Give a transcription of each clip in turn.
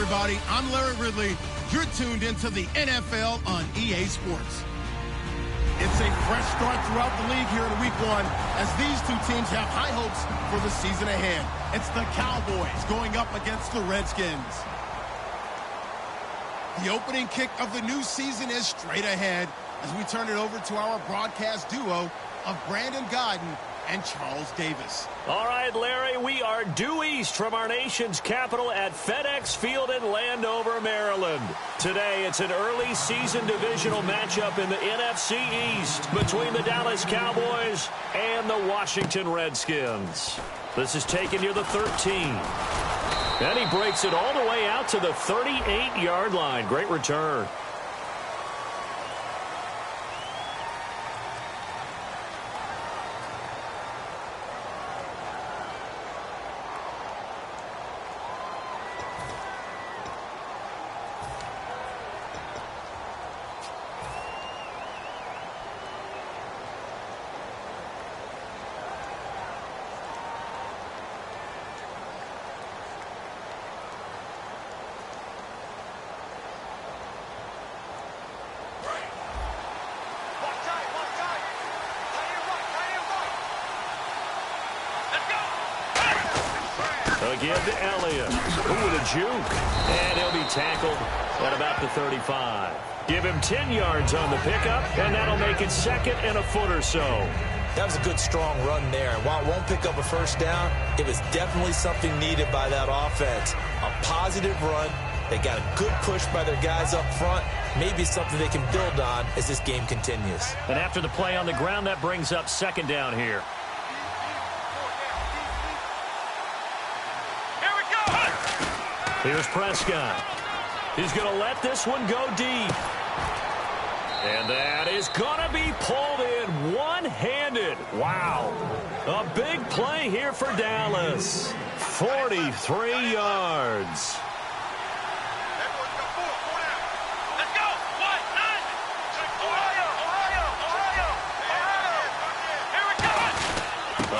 everybody. I'm Larry Ridley. You're tuned into the NFL on EA Sports. It's a fresh start throughout the league here in Week 1 as these two teams have high hopes for the season ahead. It's the Cowboys going up against the Redskins. The opening kick of the new season is straight ahead as we turn it over to our broadcast duo of Brandon Godden and Charles Davis. All right, Larry, we are due east from our nation's capital at FedEx Field in Landover, Maryland. Today, it's an early season divisional matchup in the NFC East between the Dallas Cowboys and the Washington Redskins. This is taken near the 13. And he breaks it all the way out to the 38-yard line. Great return. Again to Elliott. Ooh, with a juke. And he'll be tackled at about the 35. Give him 10 yards on the pickup, and that'll make it second and a foot or so. That was a good, strong run there. And while it won't pick up a first down, it was definitely something needed by that offense. A positive run. They got a good push by their guys up front. Maybe something they can build on as this game continues. And after the play on the ground, that brings up second down here. Here's Prescott. He's going to let this one go deep. And that is going to be pulled in one-handed. Wow. A big play here for Dallas. 43 yards.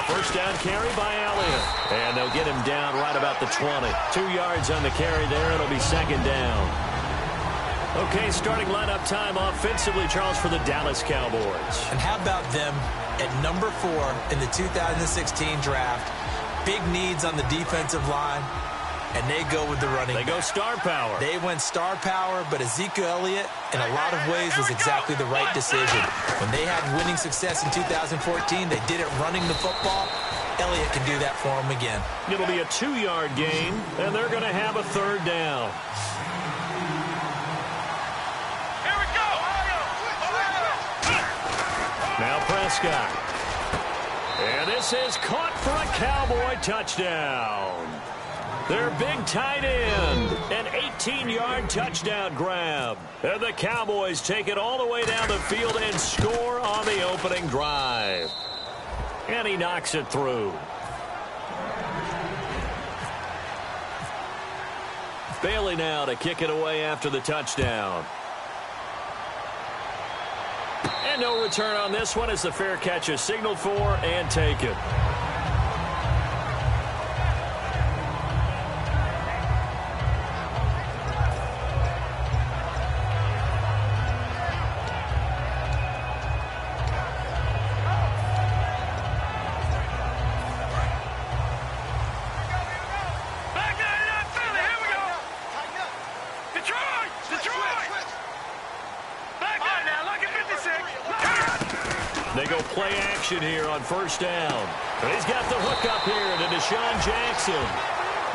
First down carry by Elliott. And they'll get him down right about the 20. 2 yards on the carry there. It'll be second down. Okay, starting lineup time offensively, Charles, for the Dallas Cowboys. And how about them at number 4 in the 2016 draft? Big needs on the defensive line. And they go with the running back. They go star power. They went star power, but Ezekiel Elliott, in a lot of ways, was exactly the right decision. When they had winning success in 2014, they did it running the football. Elliott can do that for them again. It'll be a 2-yard gain, and they're going to have a third down. Here we go! Now Prescott. And this is caught for a Cowboy touchdown. Their big tight end, an 18-yard touchdown grab. And the Cowboys take it all the way down the field and score on the opening drive. And he knocks it through. Bailey now to kick it away after the touchdown. And no return on this one as the fair catch is signaled for and taken. They go play action here on first down. And he's got the hook up here to Deshaun Jackson.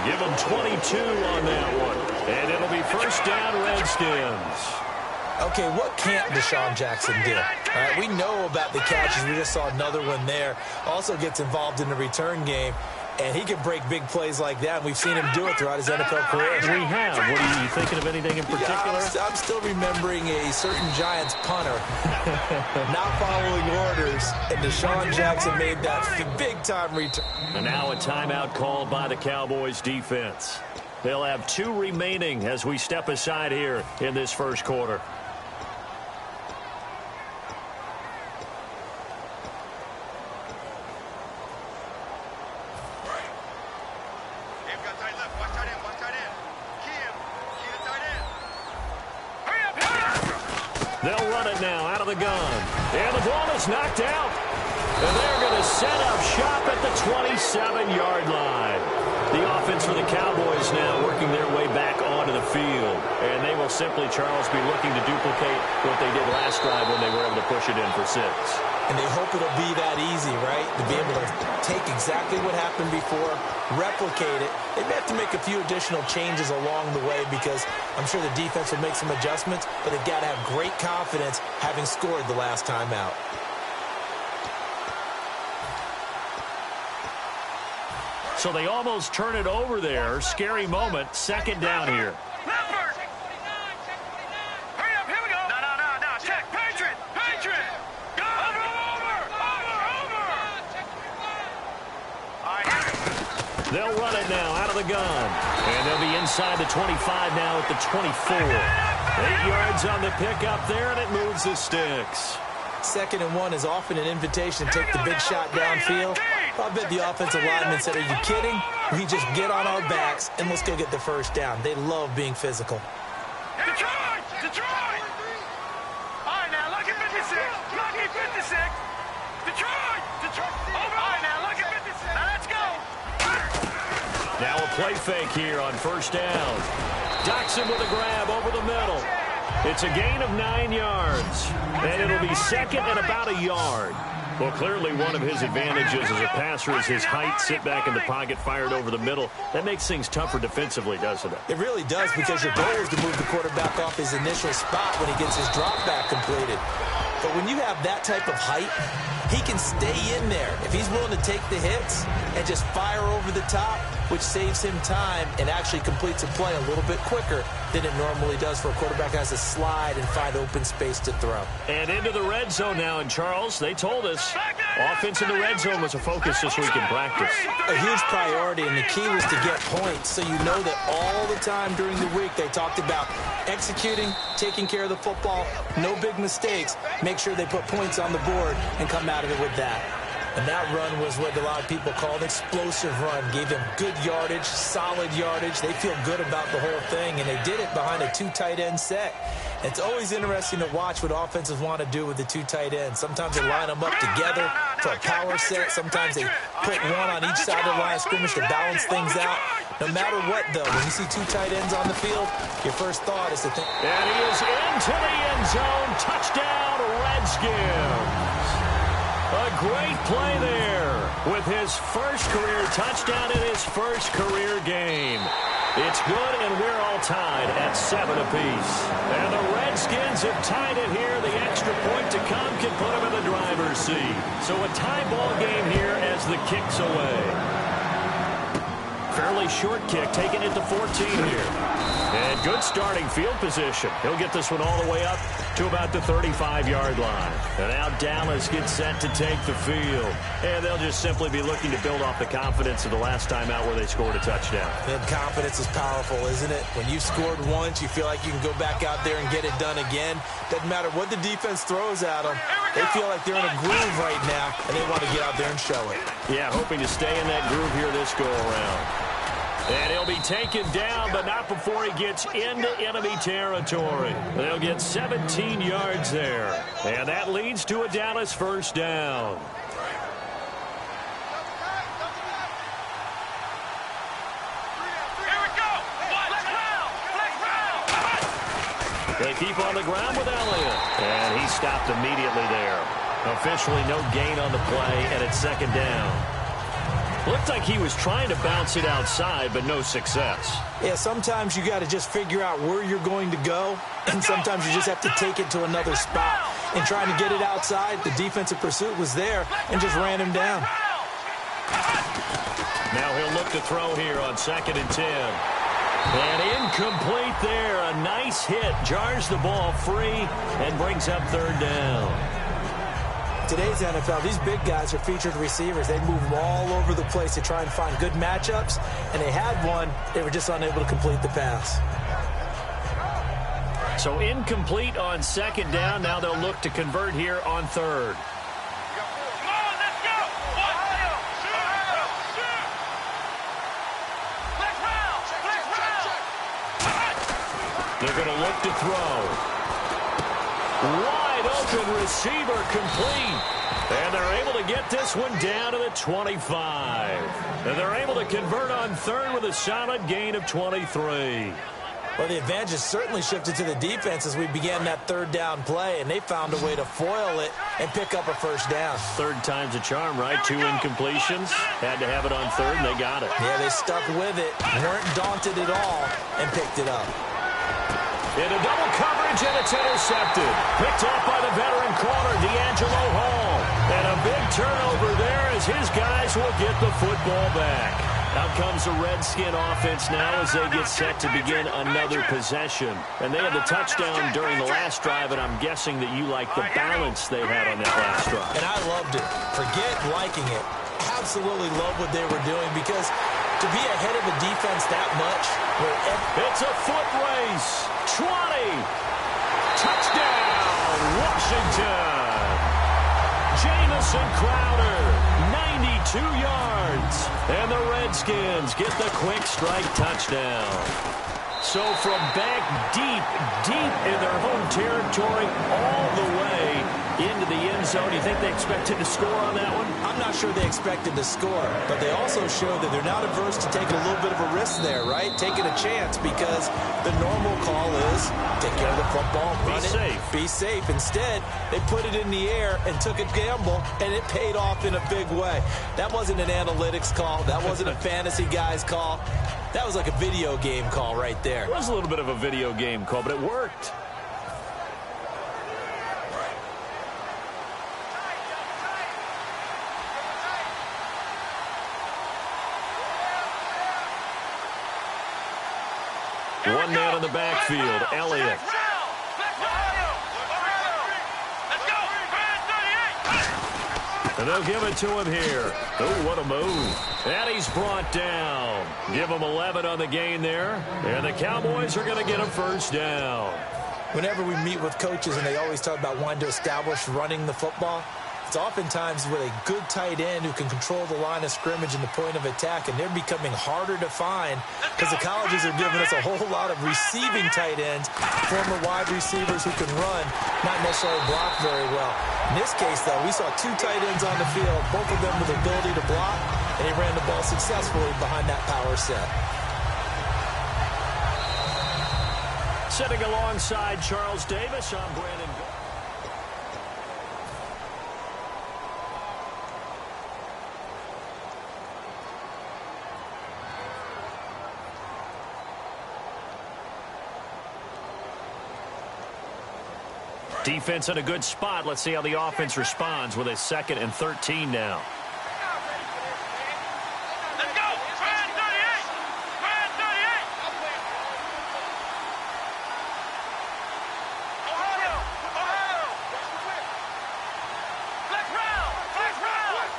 Give him 22 on that one. And it'll be first down, Redskins. Okay, what can't Deshaun Jackson do? All right, we know about the catches. We just saw another one there. Also gets involved in the return game. And he can break big plays like that. And we've seen him do it throughout his NFL career. We have. What are you thinking of anything in particular? Yeah, I'm still remembering a certain Giants punter not following orders. And Deshaun Jackson made that big-time return. And now a timeout called by the Cowboys defense. They'll have 2 remaining as we step aside here in this first quarter. They'll run it now out of the gun. And the ball is knocked out. And they're going to set up shop at the 27-yard line. The offense for the Cowboys now working their way back onto the field. And they will simply, Charles, be looking to duplicate what they did last drive when they were able to push it in for 6. And they hope it'll be that easy, right? To be able to take exactly what happened before, replicate it. They may have to make a few additional changes along the way because I'm sure the defense will make some adjustments, but they've got to have great confidence having scored the last time out. So they almost turn it over there. Scary moment. 2nd down here. They'll run it now out of the gun. And they'll be inside the 25 now at the 24. 8 yards on the pickup there, and it moves the sticks. 2nd and 1 is often an invitation to take the big shot downfield. I bet the offensive lineman said, are you kidding? We just get on our backs and let's go get the first down. They love being physical. Detroit! Detroit! All right, now look at 56. Look at 56. Detroit! Detroit! Over. All right, now look at 56. Now let's go. Now a play fake here on 1st down. Doxson with a grab over the middle. It's a gain of 9 yards. And it'll be 2nd and about a yard. Well, clearly one of his advantages as a passer is his height. Sit back in the pocket, fired over the middle. That makes things tougher defensively, doesn't it? It really does, because your goal is to move the quarterback off his initial spot when he gets his drop back completed. But when you have that type of height, he can stay in there. If he's willing to take the hits and just fire over the top, which saves him time and actually completes a play a little bit quicker than it normally does for a quarterback who has to slide and find open space to throw. And into the red zone now. And, Charles, they told us offense in the red zone was a focus this week in practice. A huge priority, and the key was to get points. So you know that all the time during the week they talked about executing, taking care of the football, no big mistakes. Make sure they put points on the board and come out of it with that. And that run was what a lot of people call an explosive run. Gave them good yardage, solid yardage. They feel good about the whole thing, and they did it behind a 2 tight end set. It's always interesting to watch what offenses want to do with the 2 tight ends. Sometimes they line them up together for a power set. Sometimes they put one on each side of the line of scrimmage to balance things out. No matter what, though, when you see 2 tight ends on the field, your first thought is to think. And he is into the end zone. Touchdown, Redskins. A great play there with his first career touchdown in his first career game. It's good, and we're all tied at 7 apiece. And the Redskins have tied it here. The extra point to come can put them in the driver's seat. So a tie ball game here as the kick's away. Fairly short kick, taking it to 14 here. And good starting field position. He'll get this one all the way up to about the 35-yard line. And now Dallas gets set to take the field. And they'll just simply be looking to build off the confidence of the last time out where they scored a touchdown. And confidence is powerful, isn't it? When you've scored once, you feel like you can go back out there and get it done again. Doesn't matter what the defense throws at them. They feel like they're in a groove right now, and they want to get out there and show it. Yeah, hoping to stay in that groove here this go-around. And he'll be taken down, but not before he gets into enemy territory. They'll get 17 yards there. And that leads to a Dallas first down. Here we go. They keep on the ground with Elliott. And he stopped immediately there. Officially no gain on the play, and it's 2nd down. Looked like he was trying to bounce it outside, but no success. Yeah, sometimes you got to just figure out where you're going to go, and sometimes you just have to take it to another spot. And trying to get it outside, the defensive pursuit was there and just ran him down. Now he'll look to throw here on 2nd and 10. And incomplete there. A nice hit. Jars the ball free and brings up 3rd down. Today's NFL, these big guys are featured receivers. They move all over the place to try and find good matchups, and they had one. They were just unable to complete the pass. So incomplete on 2nd down. Now they'll look to convert here on 3rd. They're going to look to throw. Wide open receiver complete. And they're able to get this one down to the 25. And they're able to convert on third with a solid gain of 23. Well, the advantage has certainly shifted to the defense as we began that third down play, and they found a way to foil it and pick up a first down. Third time's a charm, right? 2 incompletions. Had to have it on third, and they got it. Yeah, they stuck with it, weren't daunted at all, and picked it up. Into double coverage, and it's intercepted. Picked up by the veteran corner, D'Angelo Hall. And a big turnover there as his guys will get the football back. Out comes the Redskin offense now as they get set to begin another possession. And they had the touchdown during the last drive, and I'm guessing that you like the balance they had on that last drive. And I loved it. Forget liking it. Absolutely love what they were doing, because to be ahead of a defense that much, it's a foot race. 20. Touchdown, Washington. Jamison Crowder, 92 yards. And the Redskins get the quick strike touchdown. So from back deep in their home territory all the way into the end zone, do you think they expected to score on that one? I'm not sure they expected to score, but they also showed that they're not averse to taking a little bit of a risk there, right? Taking a chance, because the normal call is take care of the football, run it, be safe. Instead, they put it in the air and took a gamble, and it paid off in a big way. That wasn't an analytics call. That wasn't a fantasy guy's call. That was like a video game call right there. It was a little bit of a video game call, but it worked. One man in the backfield, Elliott. And they'll give it to him here. Oh, what a move. And he's brought down. Give him 11 on the gain there. And the Cowboys are going to get a first down. Whenever we meet with coaches and they always talk about wanting to establish running the football, it's oftentimes with a good tight end who can control the line of scrimmage and the point of attack, and they're becoming harder to find because the colleges are giving us a whole lot of receiving tight ends, former wide receivers who can run, not necessarily block very well. In this case, though, we saw 2 tight ends on the field, both of them with the ability to block, and he ran the ball successfully behind that power set. Sitting alongside Charles Davis, I'm Brandon. Defense in a good spot. Let's see how the offense responds with a 2nd and 13 now. Let's go. Brand 38. Brand 38. Ohio. Ohio. Flex round. Flex round.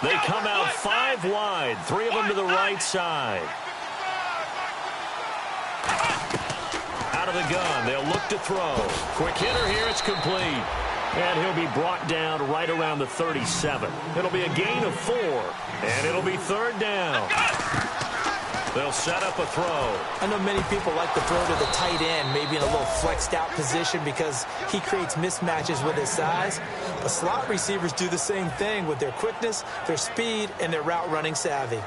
They come out 5 wide. 3 of them to the right side. Out of the gun, they'll look to throw. Quick hitter here, it's complete. And he'll be brought down right around the 37. It'll be a gain of 4, and it'll be 3rd down. They'll set up a throw. I know many people like to throw to the tight end, maybe in a little flexed out position because he creates mismatches with his size. But slot receivers do the same thing with their quickness, their speed, and their route running savvy.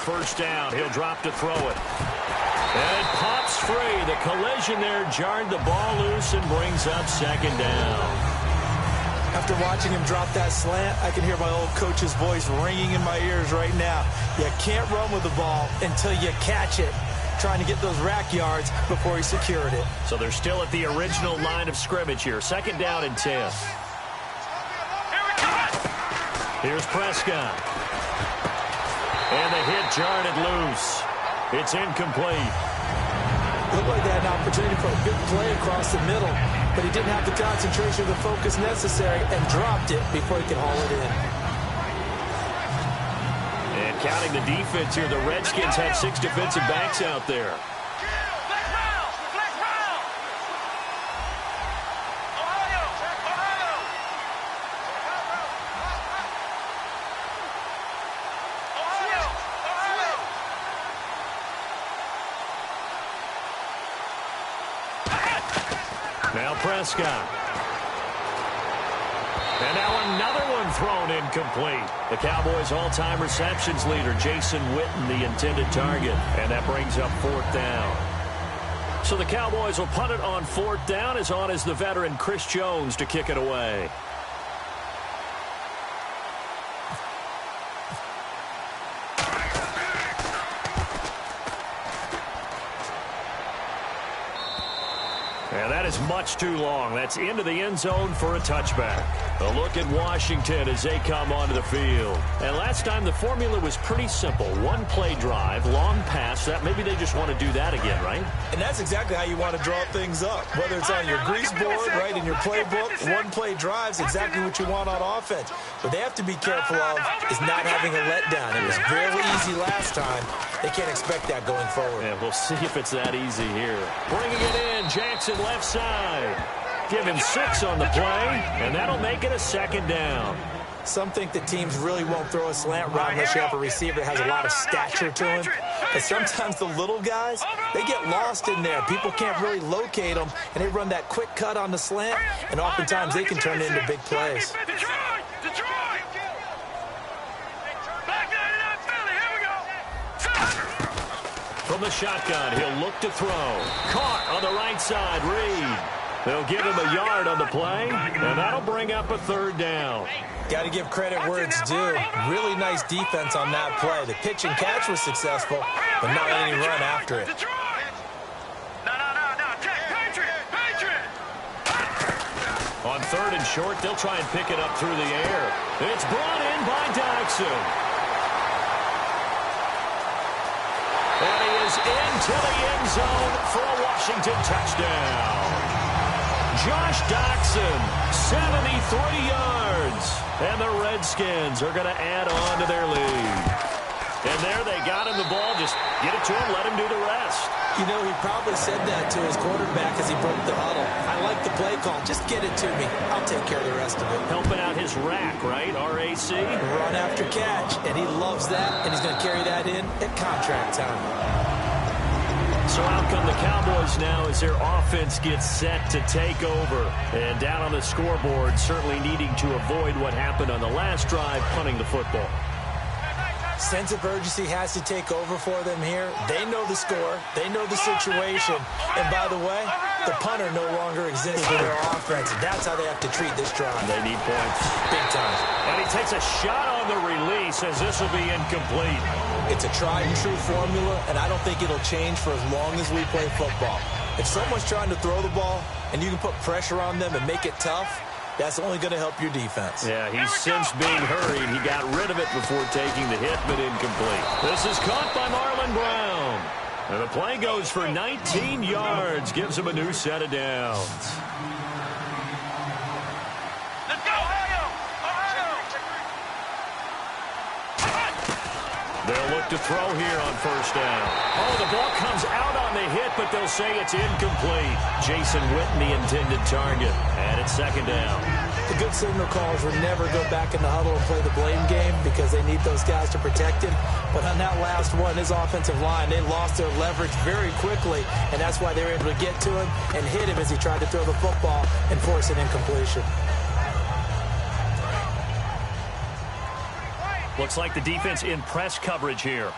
First down, he'll drop to throw it. And it pops free. The collision there jarred the ball loose and brings up 2nd down. After watching him drop that slant, I can hear my old coach's voice ringing in my ears right now. You can't run with the ball until you catch it. Trying to get those rack yards before he secured it. So they're still at the original line of scrimmage here. 2nd down and 10. Here's Prescott. And the hit jarred it loose. It's incomplete. Looked like they had an opportunity for a big play across the middle, but he didn't have the concentration or the focus necessary and dropped it before he could haul it in. And counting the defense here, the Redskins had 6 defensive backs out there. Prescott. And now another one thrown incomplete. The Cowboys' all-time receptions leader, Jason Witten, the intended target. And that brings up 4th down. So the Cowboys will punt it on 4th down. As on is the veteran Chris Jones to kick it away. And that is much too long. That's into the end zone for a touchback. A look at Washington as they come onto the field. And last time the formula was pretty simple. One play drive, long pass. That maybe they just want to do that again, right? And that's exactly how you want to draw things up. Whether it's on your grease board, right, in your playbook, one play drive's exactly what you want on offense. What they have to be careful of is not having a letdown. It was very easy last time. They can't expect that going forward. Yeah, we'll see if it's that easy here. Bringing it in, Jackson left side. Give him 6 on the play, and that'll make it a 2nd down. Some think that teams really won't throw a slant route unless you have a receiver that has a lot of stature to him. But sometimes the little guys, they get lost in there. People can't really locate them, and they run that quick cut on the slant, and oftentimes they can turn into big plays. From the shotgun, he'll look to throw. Caught on the right side, Reed. They'll give him a yard on the play, and that'll bring up a 3rd down. Got to give credit where it's due. Really nice defense on that play. The pitch and catch was successful, but not any run after it. On 3rd and short, they'll try and pick it up through the air. It's brought in by Doxson. And he is into the end zone for a Washington touchdown. Josh Doxson, 73 yards. And the Redskins are going to add on to their lead. And there they got him the ball. Just get it to him, let him do the rest. You know, he probably said that to his quarterback as he broke the huddle. I like the play call. Just get it to me. I'll take care of the rest of it. Helping out his rack, right? RAC. Run after catch. And he loves that. And he's going to carry that in at contract time. So out come the Cowboys now as their offense gets set to take over. And down on the scoreboard, certainly needing to avoid what happened on the last drive, punting the football. Sense of urgency has to take over for them here. They know the score. They know the situation. And by the way, the punter no longer exists in their offense. That's how they have to treat this drive. They need points. Big time. And he takes a shot on the release as this will be incomplete. It's a tried-and-true formula, and I don't think it'll change for as long as we play football. If someone's trying to throw the ball and you can put pressure on them and make it tough, that's only going to help your defense. Yeah, he's since being hurried. He got rid of it before taking the hit, but incomplete. This is caught by Marlon Brown. And the play goes for 19 yards. Gives him a new set of downs. Let's go, Ohio! They'll look to throw here on 1st down. Oh, the ball comes out on the hit, but they'll say it's incomplete. Jason Witten, the intended target. And it's 2nd down. The good signal callers would never go back in the huddle and play the blame game because they need those guys to protect him. But on that last one, his offensive line, they lost their leverage very quickly, and that's why they were able to get to him and hit him as he tried to throw the football and force an incompletion. Looks like the defense in press coverage here.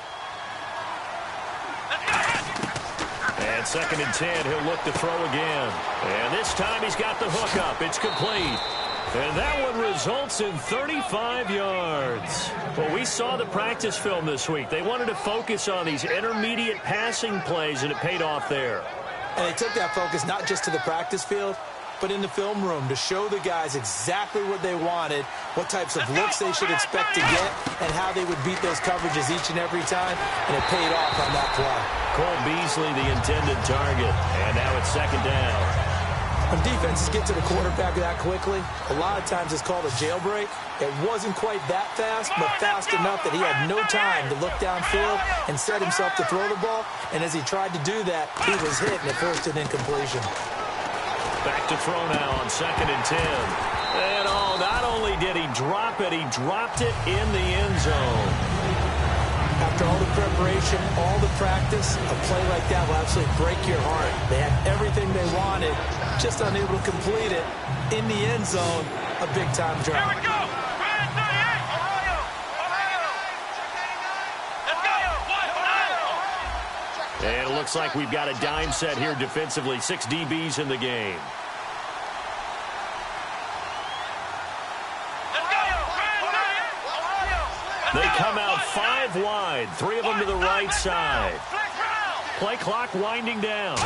And 2nd and 10, he'll look to throw again. And this time he's got the hook up. It's complete. And that one results in 35 yards. Well, we saw the practice film this week. They wanted to focus on these intermediate passing plays, and it paid off there. And they took that focus not just to the practice field, but in the film room to show the guys exactly what they wanted, what types of looks they should expect to get, and how they would beat those coverages each and every time, and it paid off on that play. Cole Beasley, the intended target, and now it's 2nd down. When defenses get to the quarterback that quickly, a lot of times it's called a jailbreak. It wasn't quite that fast, but fast enough that he had no time to look downfield and set himself to throw the ball, and as he tried to do that, he was hit, and it forced an incompletion. Back to throw now on 2nd and 10. And not only did he drop it, he dropped it in the end zone. After all the preparation, all the practice, a play like that will absolutely break your heart. They had everything they wanted, just unable to complete it. In the end zone, a big-time drop. Here we go! Red 38! Ohio! Ohio! Let's go! And it looks like we've got a dime set here defensively. 6 DBs in the game. They come out 5 wide, 3 of them to the right side. Play clock winding down.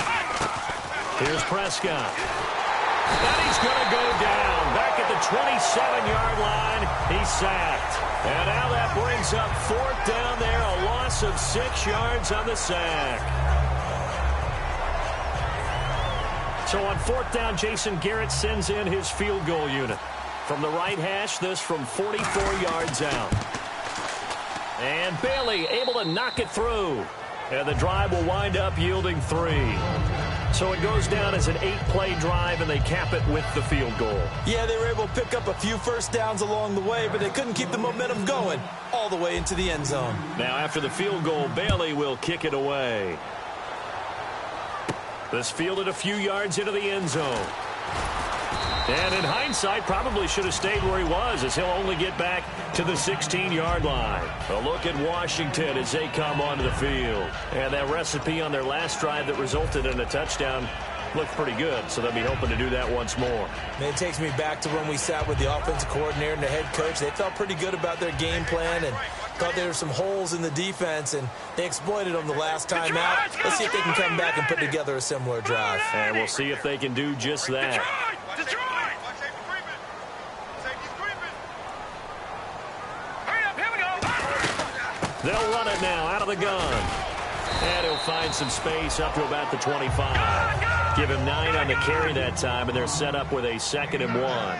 Here's Prescott. And he's going to go down. Back at the 27-yard line, he's sacked. And now that brings up 4th down there, a loss of 6 yards on the sack. So on 4th down, Jason Garrett sends in his field goal unit. From the right hash, this from 44 yards out. And Bailey able to knock it through. And the drive will wind up yielding 3. So it goes down as an 8-play drive, and they cap it with the field goal. Yeah, they were able to pick up a few first downs along the way, but they couldn't keep the momentum going all the way into the end zone. Now after the field goal, Bailey will kick it away. This fielded a few yards into the end zone. And in hindsight, probably should have stayed where he was, as he'll only get back to the 16-yard line. A look at Washington as they come onto the field. And that recipe on their last drive that resulted in a touchdown looked pretty good, so they'll be hoping to do that once more. Man, it takes me back to when we sat with the offensive coordinator and the head coach. They felt pretty good about their game plan and thought there were some holes in the defense, and they exploited them the last time out. Let's see if they can come back and put together a similar drive. And we'll see if they can do just that. Detroit! Hurry up, here we go! They'll run it now out of the gun. And he'll find some space up to about the 25. Give him 9 on the carry that time, and they're set up with a 2nd and 1.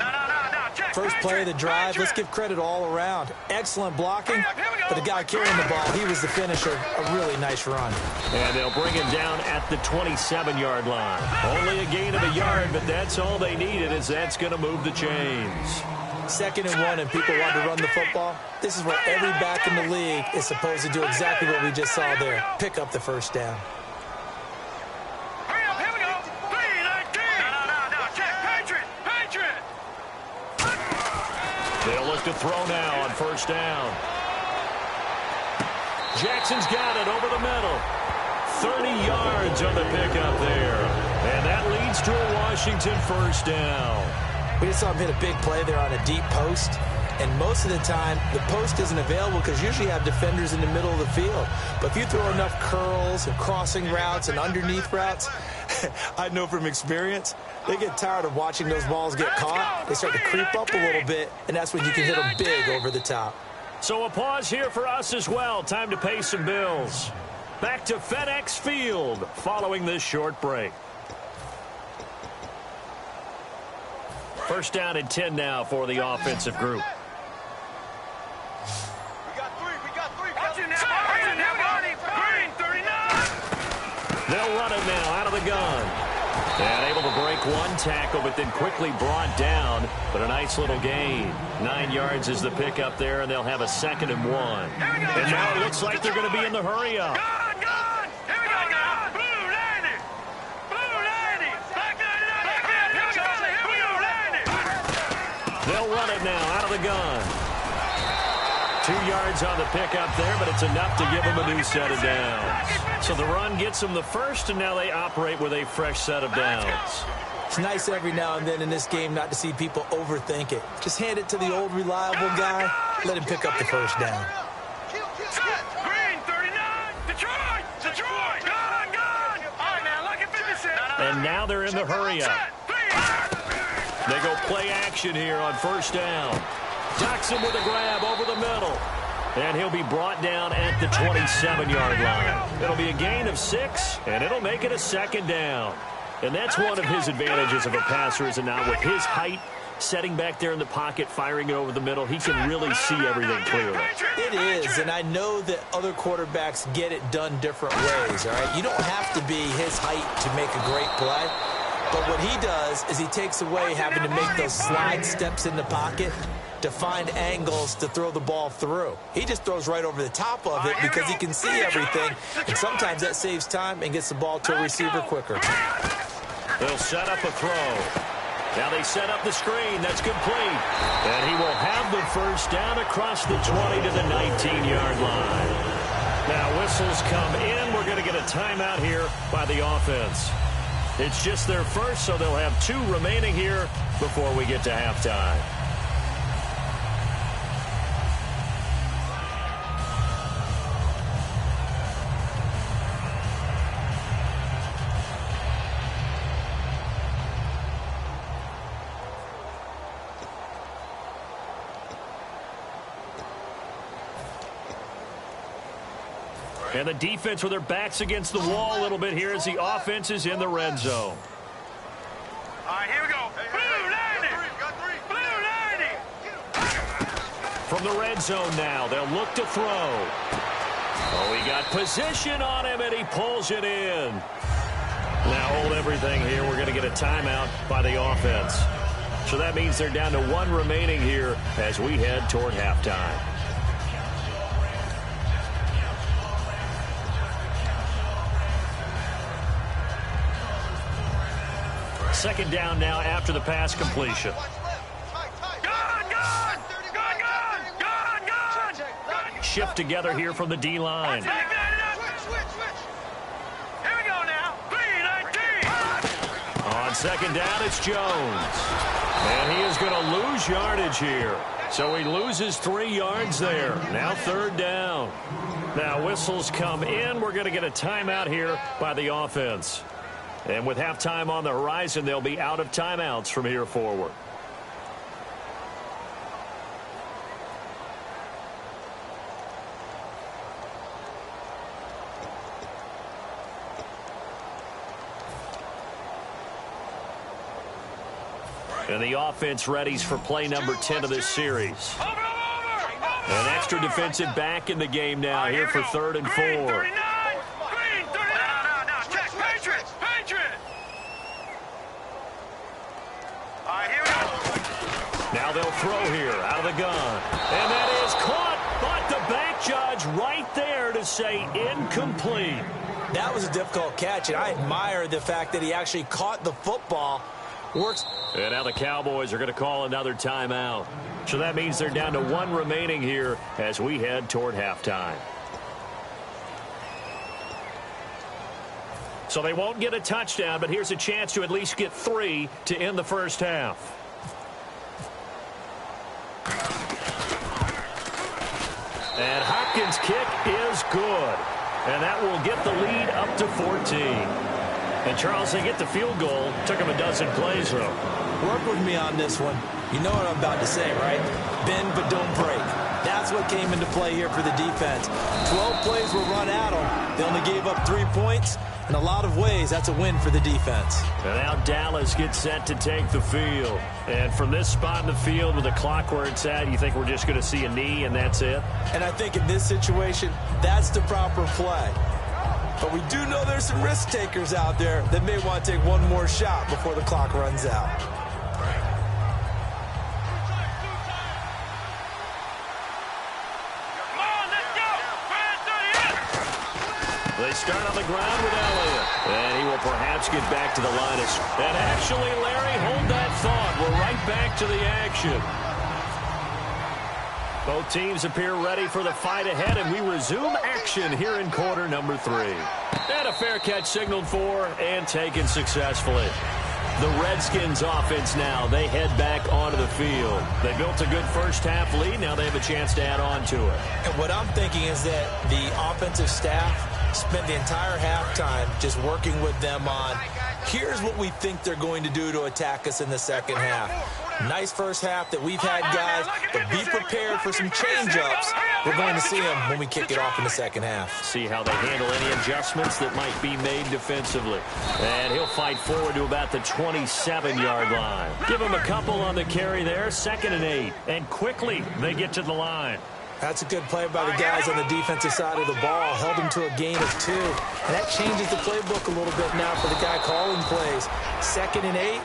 First play of the drive, let's give credit all around. Excellent blocking, but the guy carrying the ball, he was the finisher. A really nice run. And they'll bring him down at the 27-yard line. Only a gain of a yard, but that's all they needed, as that's going to move the chains. 2nd and 1, and people want to run the football. This is where every back in the league is supposed to do exactly what we just saw there. Pick up the first down. Hurry up, here we go! 3-19! No, check, Patriot! They'll look to throw now on 1st down. Jackson's got it over the middle. 30 yards on the pickup there. And that leads to a Washington 1st down. We just saw him hit a big play there on a deep post. And most of the time, the post isn't available because usually you have defenders in the middle of the field. But if you throw enough curls and crossing routes and underneath routes, I know from experience, they get tired of watching those balls get caught. They start to creep up a little bit, and that's when you can hit them big over the top. So a pause here for us as well. Time to pay some bills. Back to FedEx Field following this short break. 1st down and 10 now for the offensive group. We got three. Watch it now, Barney. Green, 39. They'll run it now out of the gun. And able to break one tackle, but then quickly brought down. But a nice little gain. 9 yards is the pickup there, and they'll have a 2nd and 1. And now it looks like they're going to be in the hurry-up. Gone. Here we go now. Blue 90. Black 99. Here we go, Landy. They'll run it now out of the gun. 2 yards on the pickup there, but it's enough to give them a new set of downs. So the run gets them the first, and now they operate with a fresh set of downs. It's nice every now and then in this game not to see people overthink it. Just hand it to the old reliable guy. Let him pick up the first down. Green, 39. Detroit. Gone. All right, now, look at 56. And now they're in the hurry-up. They go play action here on 1st down. Jackson with a grab over the middle. And he'll be brought down at the 27-yard line. It'll be a gain of 6, and it'll make it a 2nd down. And that's one of his advantages of a passer, is now with his height, setting back there in the pocket, firing it over the middle, he can really see everything clearly. It is, and I know that other quarterbacks get it done different ways, all right? You don't have to be his height to make a great play. But what he does is he takes away having to make those slide steps in the pocket to find angles to throw the ball through. He just throws right over the top of it because he can see everything, and sometimes that saves time and gets the ball to a receiver quicker. They'll set up a throw. Now they set up the screen. That's complete. And he will have the first down across the 20 to the 19-yard line. Now whistles come in. We're going to get a timeout here by the offense. It's just their first, so they'll have 2 remaining here before we get to halftime. And the defense with their backs against the wall a little bit here as the offense is in the red zone. All right, here we go. Blue 90. Blue 90. From the red zone now, they'll look to throw. Oh, he got position on him, and he pulls it in. Now hold everything here. We're going to get a timeout by the offense. So that means they're down to 1 remaining here as we head toward halftime. Second down now after the pass completion. Shift together here from the D-line. Here we go now. 3-19. On second down, it's Jones. And he is going to lose yardage here. So he loses 3 yards there. Now third down. Now whistles come in. We're going to get a timeout here by the offense. And with halftime on the horizon, they'll be out of timeouts from here forward. And the offense readies for play number 10 of this series. An extra defensive back in the game now here for 3rd and 4. Now they'll throw here out of the gun. And that is caught, but the back judge right there to say incomplete. That was a difficult catch, and I admire the fact that he actually caught the football. Works. And now the Cowboys are going to call another timeout. So that means they're down to 1 remaining here as we head toward halftime. So they won't get a touchdown, but here's a chance to at least get 3 to end the first half. And Hopkins' kick is good. And that will get the lead up to 14. And, Charles, they get the field goal. Took him a dozen plays, though. Work with me on this one. You know what I'm about to say, right? Bend but don't break. That's what came into play here for the defense. 12 plays were run at them. They only gave up 3 points. In a lot of ways, that's a win for the defense. And now Dallas gets set to take the field. And from this spot in the field with the clock where it's at, you think we're just going to see a knee and that's it? And I think in this situation, that's the proper play. But we do know there's some risk takers out there that may want to take one more shot before the clock runs out. They start on the ground with Elliott. And he will perhaps get back to the line. And actually, Larry, hold that thought. We're right back to the action. Both teams appear ready for the fight ahead, and we resume action here in quarter number 3. And a fair catch signaled for and taken successfully. The Redskins offense now, they head back onto the field. They built a good first half lead. Now they have a chance to add on to it. And what I'm thinking is that the offensive staff spent the entire halftime just working with them on, here's what we think they're going to do to attack us in the second half. Nice first half that we've had, guys, but be prepared for some change-ups. We're going to see them when we kick it off in the second half. See how they handle any adjustments that might be made defensively. And he'll fight forward to about the 27-yard line. Give him a couple on the carry there, 2nd and 8. And quickly they get to the line. That's a good play by the guys on the defensive side of the ball. Held them to a gain of 2. And that changes the playbook a little bit now for the guy calling plays. 2nd and 8.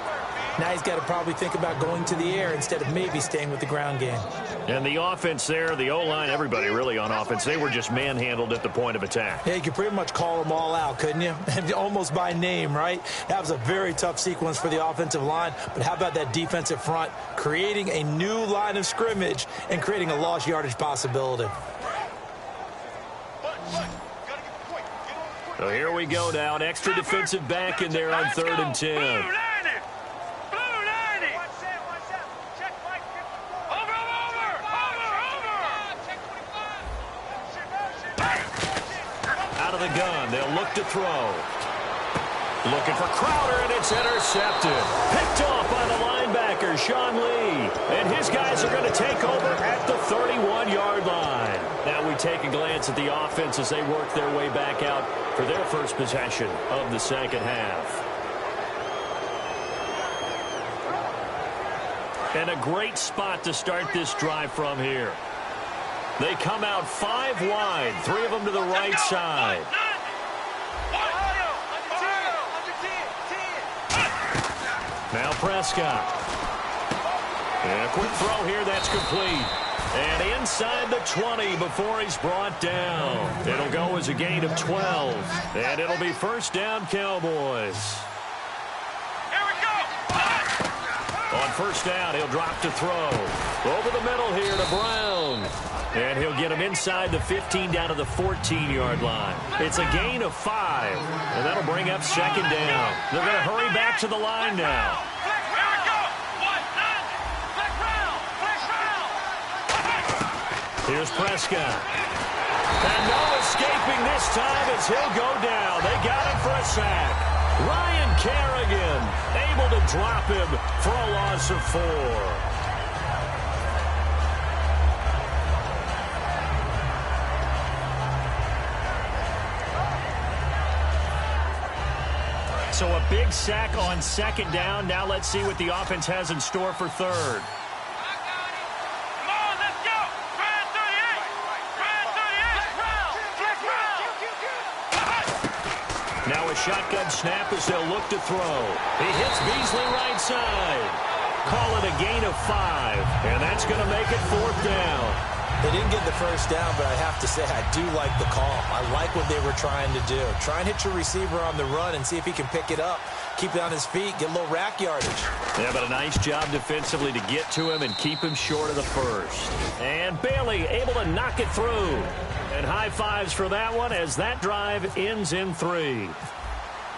Now he's got to probably think about going to the air instead of maybe staying with the ground game. And the offense there, the O-line, everybody really on offense, they were just manhandled at the point of attack. Yeah, you could pretty much call them all out, couldn't you? Almost by name, right? That was a very tough sequence for the offensive line. But how about that defensive front creating a new line of scrimmage and creating a lost yardage possibility? So here we go now. An extra defensive back in there on 3rd and 10. Out of the gun, they'll look to throw. Looking for Crowder, and it's intercepted. Picked off by the linebacker, Sean Lee. And his guys are going to take over at the 31-yard line. Now we take a glance at the offense as they work their way back out for their first possession of the second half. And a great spot to start this drive from here. They come out 5 wide, 3 of them to the right side. Now Prescott. And a quick throw here, that's complete. And inside the 20 before he's brought down. It'll go as a gain of 12. And it'll be first down, Cowboys. On first down, he'll drop to throw. Over the middle here to Brown. And he'll get him inside the 15 down to the 14-yard line. It's a gain of 5. And that'll bring up second down. They're going to hurry back to the line now. Here's Prescott. And no escaping this time as he'll go down. They got him for a sack. Ryan Kerrigan able to drop him for a loss of 4. So a big sack on second down. Now let's see what the offense has in store for third. Now a shotgun snap as they'll look to throw. He hits Beasley right side. Call it a gain of 5. And that's going to make it 4th down. They didn't get the first down, but I have to say I do like the call. I like what they were trying to do. Try and hit your receiver on the run and see if he can pick it up. Keep it on his feet, get a little rack yardage. Yeah, but a nice job defensively to get to him and keep him short of the first. And Bailey able to knock it through. And high fives for that one as that drive ends in 3.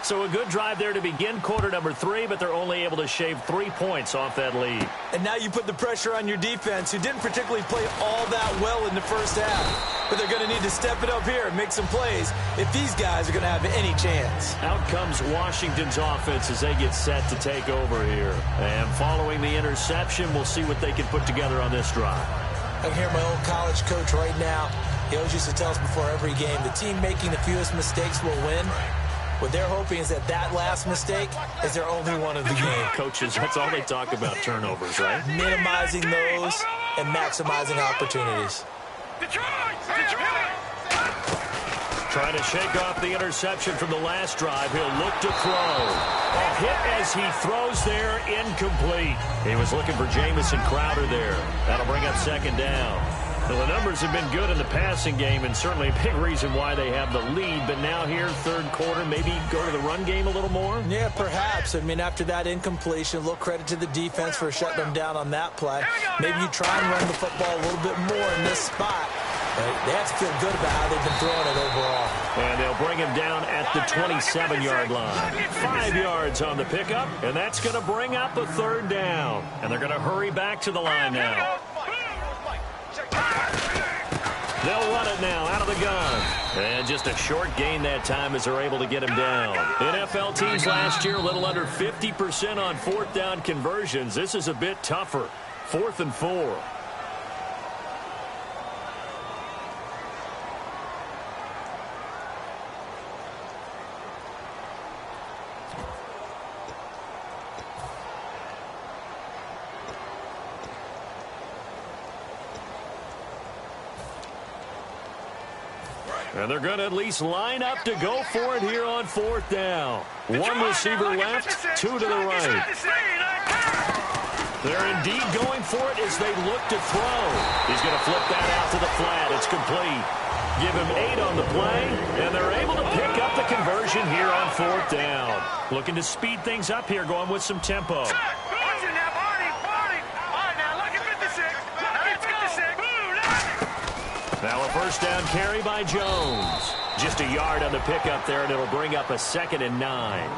So a good drive there to begin quarter number 3, but they're only able to shave 3 points off that lead. And now you put the pressure on your defense, who didn't particularly play all that well in the first half. But they're going to need to step it up here and make some plays if these guys are going to have any chance. Out comes Washington's offense as they get set to take over here. And following the interception, we'll see what they can put together on this drive. I can hear my old college coach right now. He always used to tell us before every game, the team making the fewest mistakes will win. What they're hoping is that that last mistake is their only one of the game. Coaches, that's all they talk about, turnovers, right? Minimizing those and maximizing opportunities. Trying to shake off the interception from the last drive. He'll look to throw. A hit as he throws there, incomplete. He was looking for Jamison Crowder there. That'll bring up second down. Well, the numbers have been good in the passing game, and certainly a big reason why they have the lead. But now here, third quarter, maybe go to the run game a little more? Yeah, perhaps. I mean, after that incompletion, a little credit to the defense for shutting them down on that play. Maybe you try and run the football a little bit more in this spot. They have to feel good about how they've been throwing it overall. And they'll bring him down at the 27-yard line. 5 yards on the pickup, and that's going to bring up a third down. And they're going to hurry back to the line now. They'll run it now out of the gun. And just a short gain that time as they're able to get him down. NFL teams last year a little under 50% on fourth down conversions. This is a bit tougher. 4th and 4. And they're going to at least line up to go for it here on 4th down. One receiver left, 2 to the right. They're indeed going for it as they look to throw. He's going to flip that out to the flat. It's complete. Give him 8 on the play, and they're able to pick up the conversion here on 4th down. Looking to speed things up here, going with some tempo. Now a first down carry by Jones. Just a yard on the pickup there, and it'll bring up a 2nd and 9.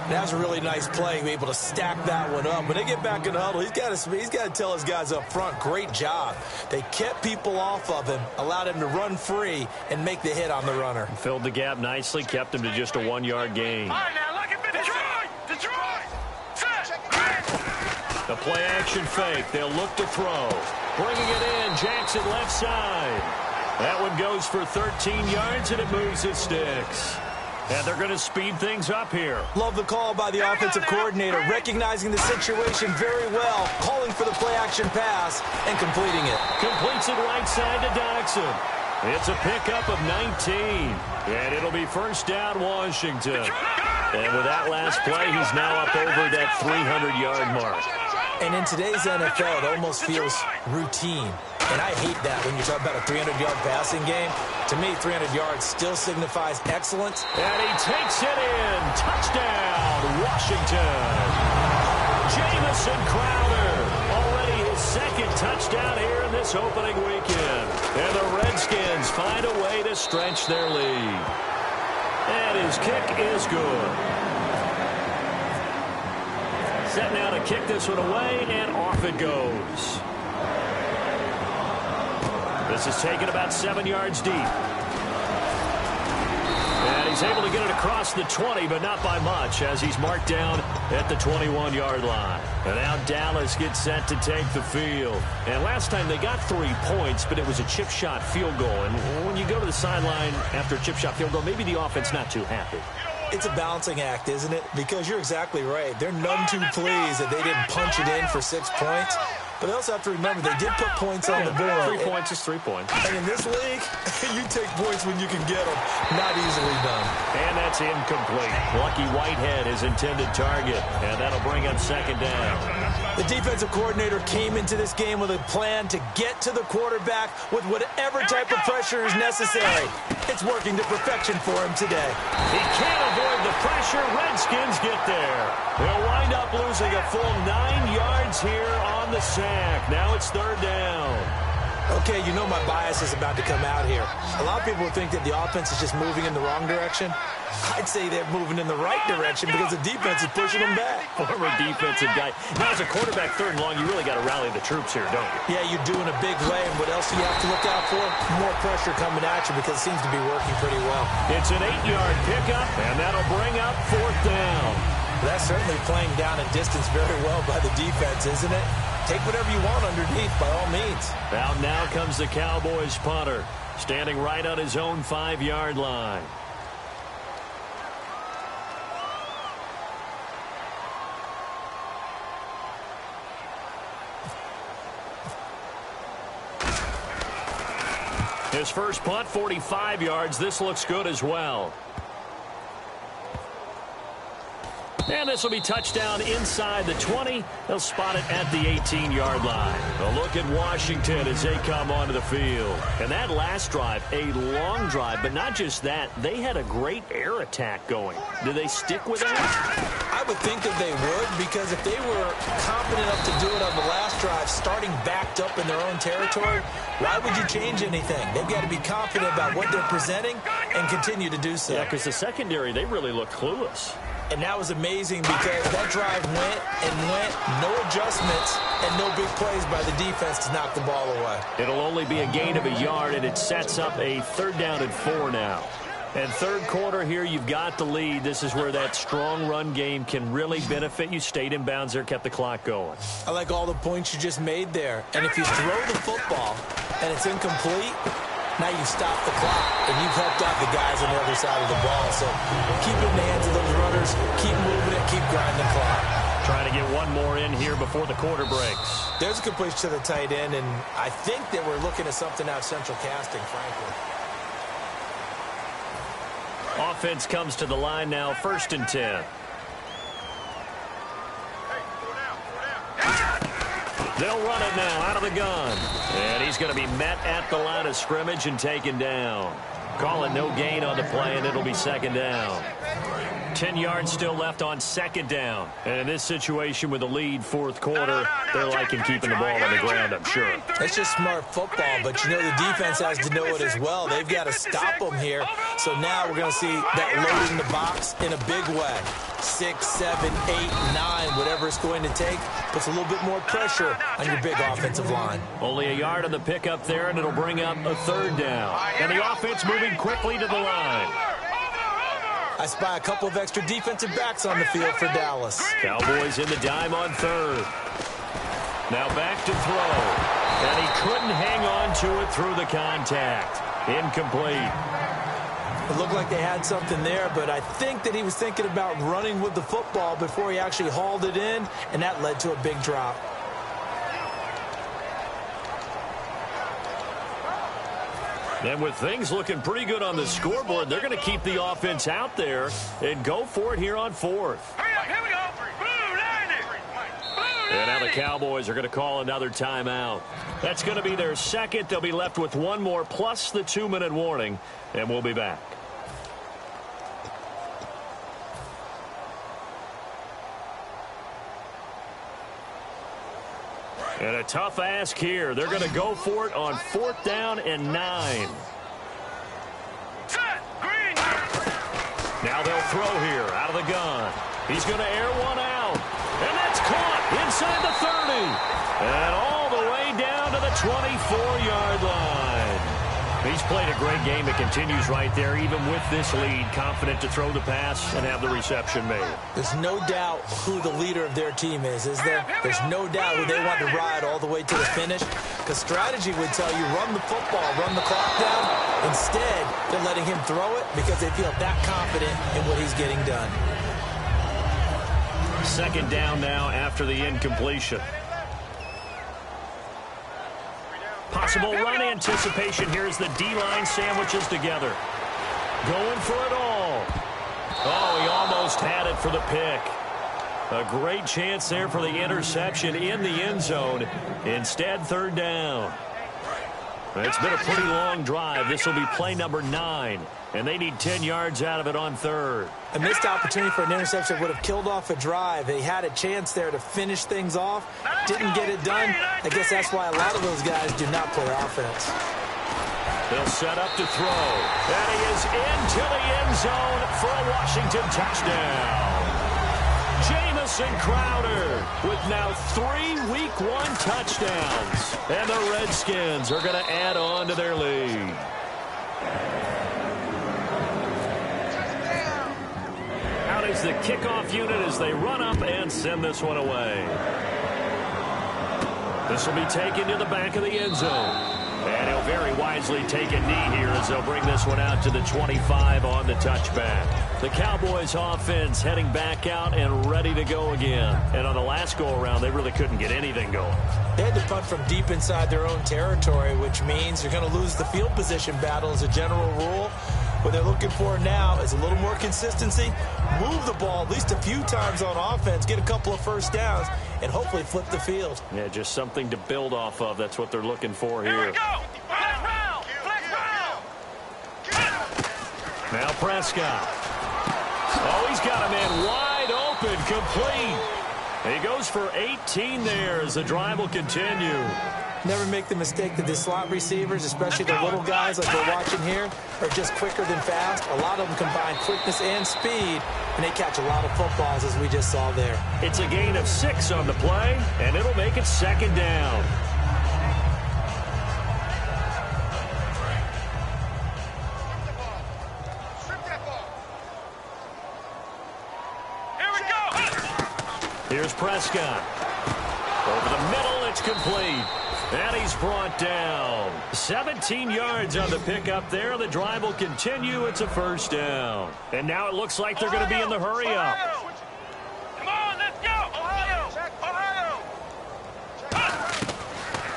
That's a really nice play, able to stack that one up. When they get back in the huddle, he's got to tell his guys up front, great job. They kept people off of him, allowed him to run free and make the hit on the runner. Filled the gap nicely, kept him to just a 1-yard gain. All right, now look at Detroit. The play action fake. They'll look to throw. Bringing it in, Jackson left side. That one goes for 13 yards, and it moves its sticks. And they're going to speed things up here. Love the call by the offensive coordinator, recognizing the situation very well, calling for the play-action pass and completing it. Completes it right side to Doxson. It's a pickup of 19. And it'll be first down, Washington. And with that last play, he's now up over that 300-yard mark. And in today's NFL, it almost feels routine. And I hate that when you talk about a 300-yard passing game. To me, 300 yards still signifies excellence. And he takes it in. Touchdown, Washington. Jamison Crowder. Already his 2nd touchdown here in this opening weekend. And the Redskins find a way to stretch their lead. And his kick is good. Set now to kick this one away, and off it goes. This is taken about 7 yards deep. And he's able to get it across the 20, but not by much, as he's marked down at the 21-yard line. And now Dallas gets set to take the field. And last time they got 3 points, but it was a chip shot field goal. And when you go to the sideline after a chip shot field goal, maybe the offense not too happy. It's a balancing act, isn't it? Because you're exactly right. They're none too pleased that they didn't punch it in for 6 points. But they also have to remember they did put points on the board. 3 points is 3 points. And in this league, you take points when you can get them. Not easily done. And that's incomplete. Lucky Whitehead is intended target. And that'll bring up 2nd down. The defensive coordinator came into this game with a plan to get to the quarterback with whatever type of pressure is necessary. It's working to perfection for him today. He can't avoid the pressure. Redskins get there. They'll wind up losing a full 9 yards here on the sack. Now it's 3rd down. Okay, you know my bias is about to come out here. A lot of people think that the offense is just moving in the wrong direction. I'd say they're moving in the right direction because the defense is pushing them back. Former defensive guy. Now, as a quarterback 3rd and long, you really got to rally the troops here, don't you? Yeah, you do in a big way. And what else do you have to look out for? More pressure coming at you because it seems to be working pretty well. It's an 8-yard pickup, and that'll bring up 4th down. That's certainly playing down and distance very well by the defense, isn't it? Take whatever you want underneath, by all means. Out now comes the Cowboys punter, standing right on his own 5-yard line. His first punt, 45 yards. This looks good as well. And this will be touchdown inside the 20. They'll spot it at the 18-yard line. A look at Washington as they come onto the field. And that last drive, a long drive, but not just that. They had a great air attack going. Do they stick with that? I would think that they would, because if they were confident enough to do it on the last drive, starting backed up in their own territory, why would you change anything? They've got to be confident about what they're presenting and continue to do so. Yeah, because the secondary, they really look clueless. And that was amazing because that drive went and went, no adjustments, and no big plays by the defense to knock the ball away. It'll only be a gain of a yard, and it sets up a 3rd down and 4 now. And 3rd quarter here, you've got the lead. This is where that strong run game can really benefit you. Stayed in bounds there, kept the clock going. I like all the points you just made there. And if you throw the football and it's incomplete, now you stop the clock, and you've helped out the guys on the other side of the ball. So keep it in the hands of those runners, keep moving it, keep grinding the clock. Trying to get one more in here before the quarter breaks. There's a completion to the tight end, and I think that we're looking at something out central casting, frankly. Offense comes to the line now, 1st and 10. They'll run it now out of the gun. And he's going to be met at the line of scrimmage and taken down. Call it no gain on the play, and it'll be 2nd down. 10 yards still left on 2nd down. And in this situation with the lead 4th quarter, they're liking keeping the ball on the ground, I'm sure. It's just smart football, but you know the defense has to know it as well. They've got to stop them here. So now we're going to see that loading the box in a big way. 6, 7, 8, 9, whatever it's going to take, puts a little bit more pressure on your big offensive line. Only a yard on the pickup there, and it'll bring up a 3rd down. And the offense moving quickly to the line. I spy a couple of extra defensive backs on the field for Dallas. Cowboys in the dime on 3rd. Now back to throw. And he couldn't hang on to it through the contact. Incomplete. It looked like they had something there, but I think that he was thinking about running with the football before he actually hauled it in, and that led to a big drop. And with things looking pretty good on the scoreboard, they're going to keep the offense out there and go for it here on 4th. Here we go. And now the Cowboys are going to call another timeout. That's going to be their 2nd. They'll be left with 1 more plus the 2-minute warning, and we'll be back. And a tough ask here. They're going to go for it on 4th down and 9. Now they'll throw here out of the gun. He's going to air one out. And that's caught inside the 30. And all the way down to the 24-yard line. He's played a great game. It continues right there, even with this lead. Confident to throw the pass and have the reception made. There's no doubt who the leader of their team is there? There's no doubt who they want to ride all the way to the finish. Because strategy would tell you run the football, run the clock down. Instead, they're letting him throw it because they feel that confident in what he's getting done. 2nd down now after the incompletion. Possible run anticipation. Here's the D-line sandwiches together. Going for it all. Oh, he almost had it for the pick. A great chance there for the interception in the end zone. Instead, 3rd down. It's been a pretty long drive. This will be play number 9. And they need 10 yards out of it on 3rd. A missed opportunity for an interception would have killed off a drive. They had a chance there to finish things off. Didn't get it done. I guess that's why a lot of those guys do not play offense. They'll set up to throw. And he is into the end zone for a Washington touchdown. Jamison Crowder with now 3 Week 1 touchdowns. And the Redskins are going to add on to their lead. Out is the kickoff unit as they run up and send this one away. This will be taken to the back of the end zone. And he'll very wisely take a knee here as they'll bring this one out to the 25 on the touchback. The Cowboys offense heading back out and ready to go again. And on the last go-around, they really couldn't get anything going. They had to punt from deep inside their own territory, which means you're going to lose the field position battle as a general rule. What they're looking for now is a little more consistency, move the ball at least a few times on offense, get a couple of first downs, and hopefully flip the field. Yeah, just something to build off of. That's what they're looking for here. Here we go. Flex round. Now Prescott. Oh, he's got a man wide open, complete. He goes for 18 there as the drive will continue. Never make the mistake that the slot receivers, especially the little guys like we're watching here, are just quicker than fast. A lot of them combine quickness and speed, and they catch a lot of footballs, as we just saw there. It's a gain of 6 on the play, and it'll make it 2nd down. Here we go. Here's Prescott. Over the middle, it's complete. And he's brought down. 17 yards on the pickup there. The drive will continue. It's a 1st down. And now it looks like they're going to be in the hurry up. Come on, let's go. Ohio.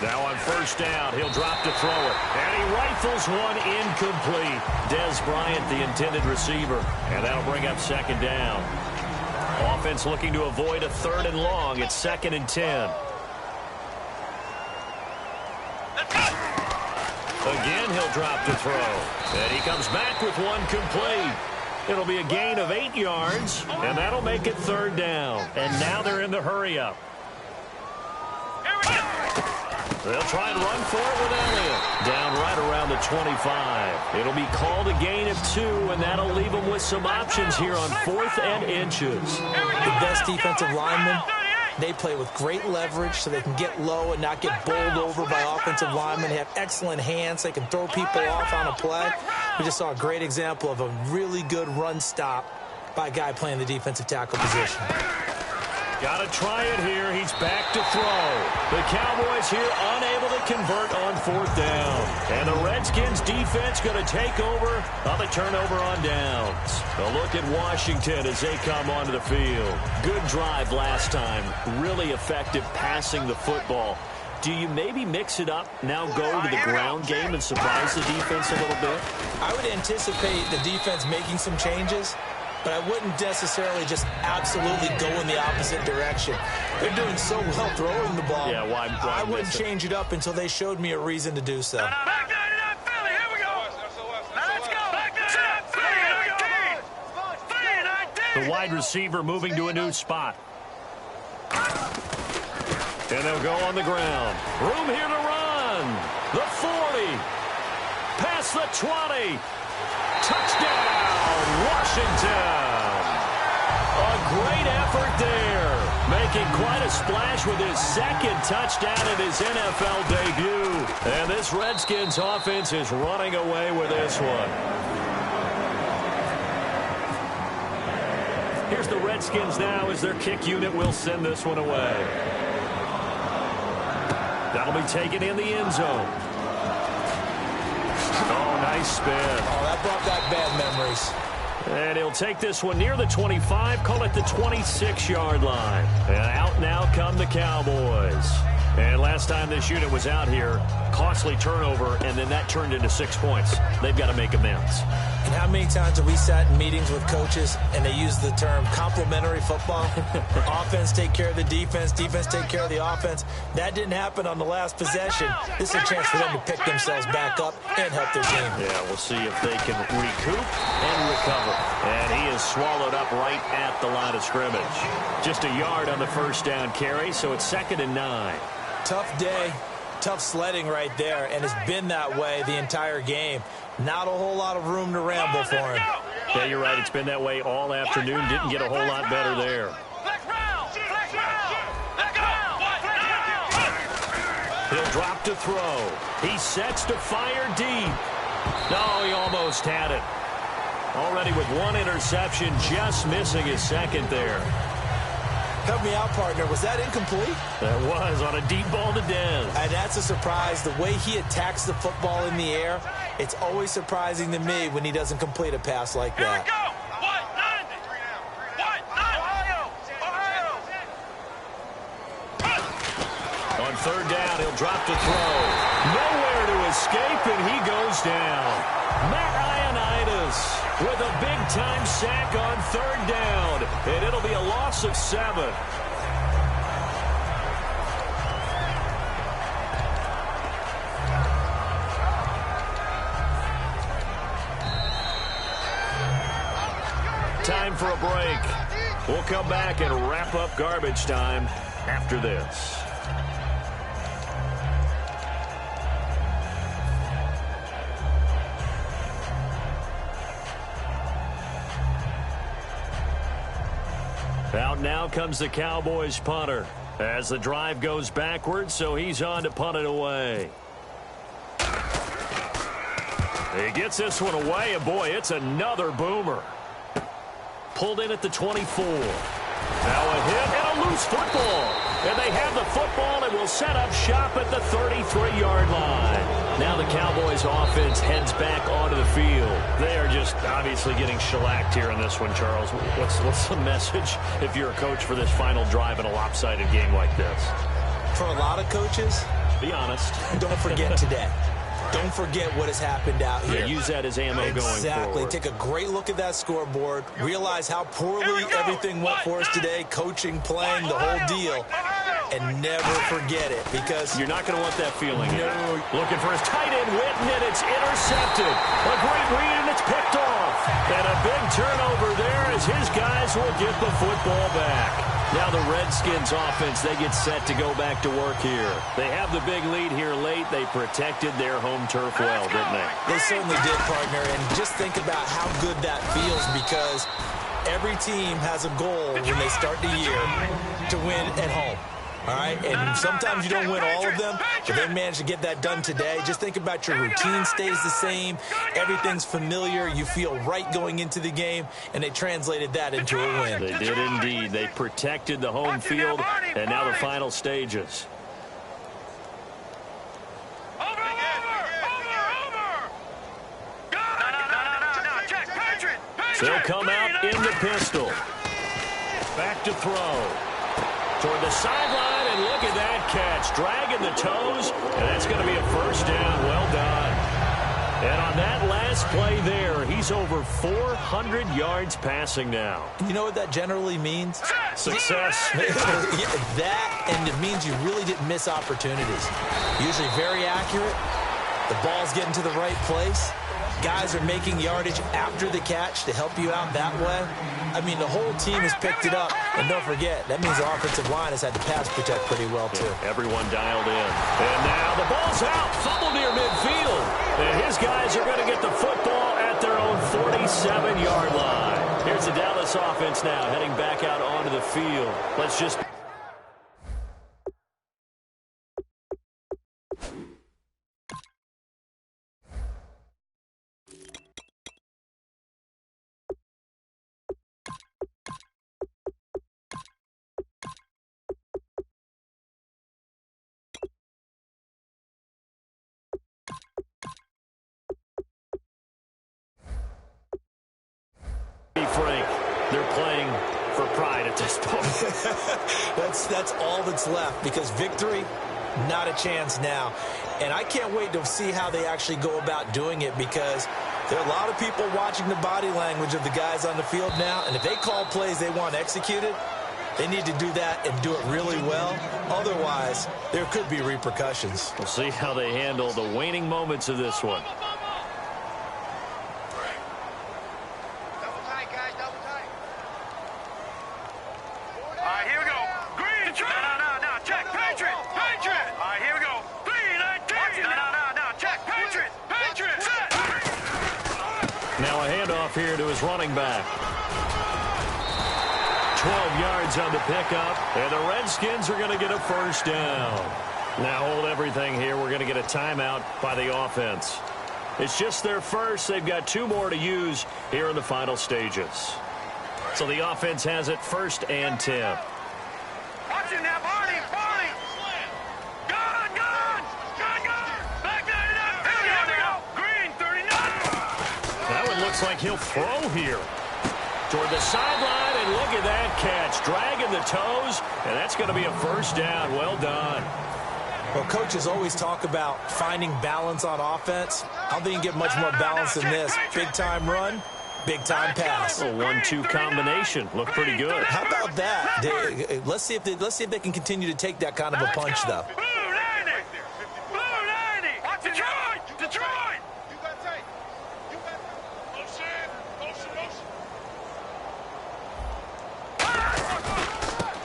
Now on first down. He'll drop to throw it. And he rifles one incomplete. Dez Bryant, the intended receiver. And that'll bring up second down. Offense looking to avoid a 3rd and long. It's 2nd and 10. Again, he'll drop to throw. And he comes back with one complete. It'll be a gain of 8 yards, and that'll make it 3rd down. And now they're in the hurry-up. They'll try and run for it with Elliott. Down right around the 25. It'll be called a gain of 2, and that'll leave them with some options here on 4th and inches. The best defensive linemen, they play with great leverage so they can get low and not get bowled over by offensive linemen. They have excellent hands. They can throw people off on a play. We just saw a great example of a really good run stop by a guy playing the defensive tackle position. Got to try it here. He's back to throw. The Cowboys here unable to convert on 4th down. And the Redskins defense going to take over on the turnover on downs. A look at Washington as they come onto the field. Good drive last time. Really effective passing the football. Do you maybe mix it up, now go to the ground game and surprise the defense a little bit? I would anticipate the defense making some changes, but I wouldn't necessarily just absolutely go in the opposite direction. They're doing so well throwing the ball. Yeah, why I wouldn't change it up until they showed me a reason to do so. Back down to that Philly. Here we go. Now let's go. Back down to that Philly. 19. The wide receiver moving to a new spot. And they'll go on the ground. Room here to run. The 40. Past the 20. Touchdown, Washington. A great effort there. Making quite a splash with his 2nd touchdown in his NFL debut. And this Redskins offense is running away with this one. Here's the Redskins now as their kick unit will send this one away. That'll be taken in the end zone. Oh, nice spin. Oh, that brought back bad memories. And he'll take this one near the 25, call it the 26-yard line. And out now come the Cowboys. And last time this unit was out here, costly turnover, and then that turned into 6 points. They've got to make amends. And how many times have we sat in meetings with coaches and they use the term complementary football? Offense take care of the defense, defense take care of the offense. That didn't happen on the last possession. This is a chance for them to pick themselves back up and help their team. Yeah, we'll see if they can recoup and recover. And he is swallowed up right at the line of scrimmage. Just a yard on the first down carry, so it's 2nd and 9. Tough day, tough sledding right there, and it's been that way the entire game. Not a whole lot of room to ramble for him. Yeah, you're right. It's been that way all afternoon. Didn't get a whole lot better there. He'll drop to throw. He sets to fire deep. No, he almost had it. Already with 1 interception, just missing his 2nd there. Help me out, partner. Was that incomplete? That was on a deep ball to Dez. And that's a surprise. The way he attacks the football in the air, it's always surprising to me when he doesn't complete a pass like that. Here we go. On 3rd down, he'll drop to throw. Nowhere to escape, and he goes down. Matt Ioannidis with a big-time sack on 3rd down, and it'll be a loss of 7. Time for a break. We'll come back and wrap up garbage time after this. Out now comes the Cowboys punter as the drive goes backwards, so he's on to punt it away. He gets this one away, and boy, it's another boomer. Pulled in at the 24. Now a hit and a loose football. And they have the football and will set up shop at the 33-yard line. Now the Cowboys offense heads back onto the field. They are just obviously getting shellacked here in this one, Charles. What's the message if you're a coach for this final drive in a lopsided game like this? For a lot of coaches, Be honest. Don't forget today. Don't forget what has happened out here. Use that as ammo going forward. Exactly. Take a great look at that scoreboard. Realize how poorly everything went for us today. Coaching, playing, the whole deal. And never forget it, because you're not going to want that feeling. No. Looking for his tight end, Witten, and it's intercepted. A great read, and it's picked off. And a big turnover there as his guys will get the football back. Now the Redskins offense, they get set to go back to work here. They have the big lead here late. They protected their home turf well, didn't they? They certainly did, partner. And just think about how good that feels, because every team has a goal when they start the year to win at home. All right, and sometimes you don't win all of them, but they managed to get that done today. Just think about your routine stays the same. Everything's familiar. You feel right going into the game, and they translated that into a win. They did indeed. They protected the home field, and now the final stages. They'll come out in the pistol. Back to throw. Toward the sideline, and look at that catch. Dragging the toes, and that's going to be a first down. Well done. And on that last play there, he's over 400 yards passing now. You know what that generally means? Success. That, and it means you really didn't miss opportunities. Usually very accurate. The ball's getting to the right place. Guys are making yardage after the catch to help you out that way. I mean, the whole team has picked it up. And don't forget, that means the offensive line has had to pass protect pretty well, too. Yeah, everyone dialed in. And now the ball's out. Fumble near midfield. And his guys are going to get the football at their own 47-yard line. Here's the Dallas offense now heading back out onto the field. Let's just... Frank, they're playing for pride at this point. That's all that's left, because victory, not a chance now. And I can't wait to see how they actually go about doing it, because there are a lot of people watching the body language of the guys on the field now, and if they call plays they want executed, they need to do that and do it really well. Otherwise, there could be repercussions. We'll see how they handle the waning moments of this one. Now a handoff here to his running back. 12 yards on the pickup, and the Redskins are going to get a first down. Now hold everything here. We're going to get a timeout by the offense. It's just their first. They've got 2 more to use here in the final stages. So the offense has it 1st and 10. Watch him now, Barney. Looks like he'll throw here toward the sideline, and look at that catch, dragging the toes, and that's going to be a first down. Well done. Well, coaches always talk about finding balance on offense. I don't think you can get much more balance than this. Big-time run, big-time pass. A 1-2 combination. Looked pretty good. How about that? Let's see if they can continue to take that kind of a punch, though.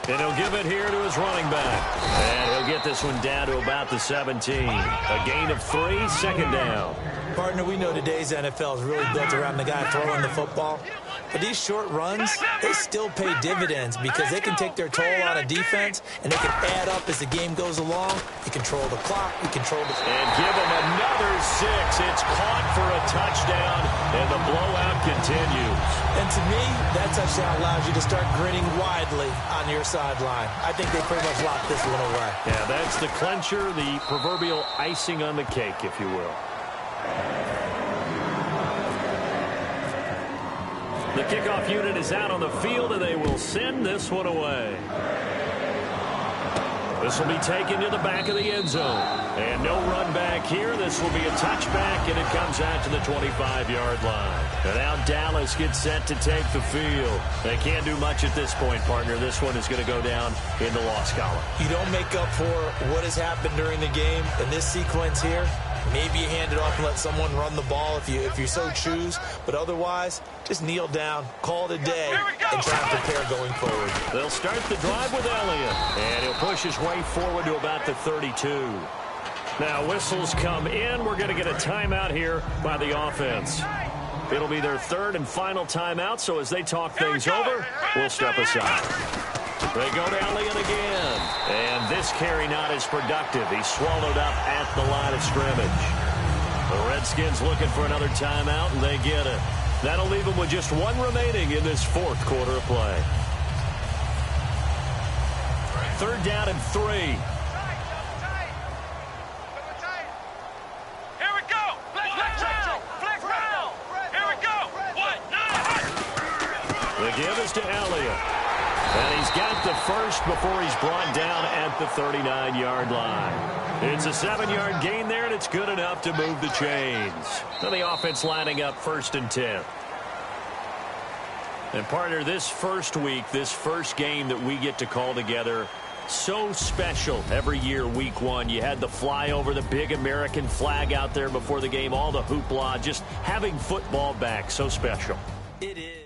And he'll give it here to his running back. And he'll get this one down to about the 17. A gain of 3, 2nd down. Partner, we know today's NFL is really built around the guy throwing the football. But these short runs, they still pay dividends, because they can take their toll on a defense, and they can add up as the game goes along. You control the clock, you control the... And give him another 6. It's caught for a touchdown, and the blowout continues. And to me, that touchdown allows you to start grinning widely on your sideline. I think they pretty much locked this one away. Yeah, that's the clincher, the proverbial icing on the cake, if you will. The kickoff unit is out on the field, and they will send this one away. This will be taken to the back of the end zone. And no run back here. This will be a touchback, and it comes out to the 25-yard line. And now Dallas gets set to take the field. They can't do much at this point, partner. This one is going to go down in the loss column. You don't make up for what has happened during the game in this sequence here. Maybe you hand it off and let someone run the ball if you so choose. But otherwise, just kneel down, call it a day, and try to prepare going forward. They'll start the drive with Elliott. And he'll push his way forward to about the 32. Now whistles come in. We're going to get a timeout here by the offense. It'll be their third and final timeout. So as they talk things over, we'll step aside. They go to Elliott again. And this carry not as productive. He's swallowed up at the line of scrimmage. The Redskins looking for another timeout, and they get it. That'll leave them with just one remaining in this fourth quarter of play. Third down and 3. Here we go. Flex round. Here we go. The give is to Elliott. And he's got the first before he's brought down at the 39-yard line. It's a 7-yard gain there, and it's good enough to move the chains. So the offense lining up 1st and 10. And partner, this first week, this first game that we get to call together, so special every year, week 1. You had the flyover, the big American flag out there before the game, all the hoopla, just having football back, so special. It is.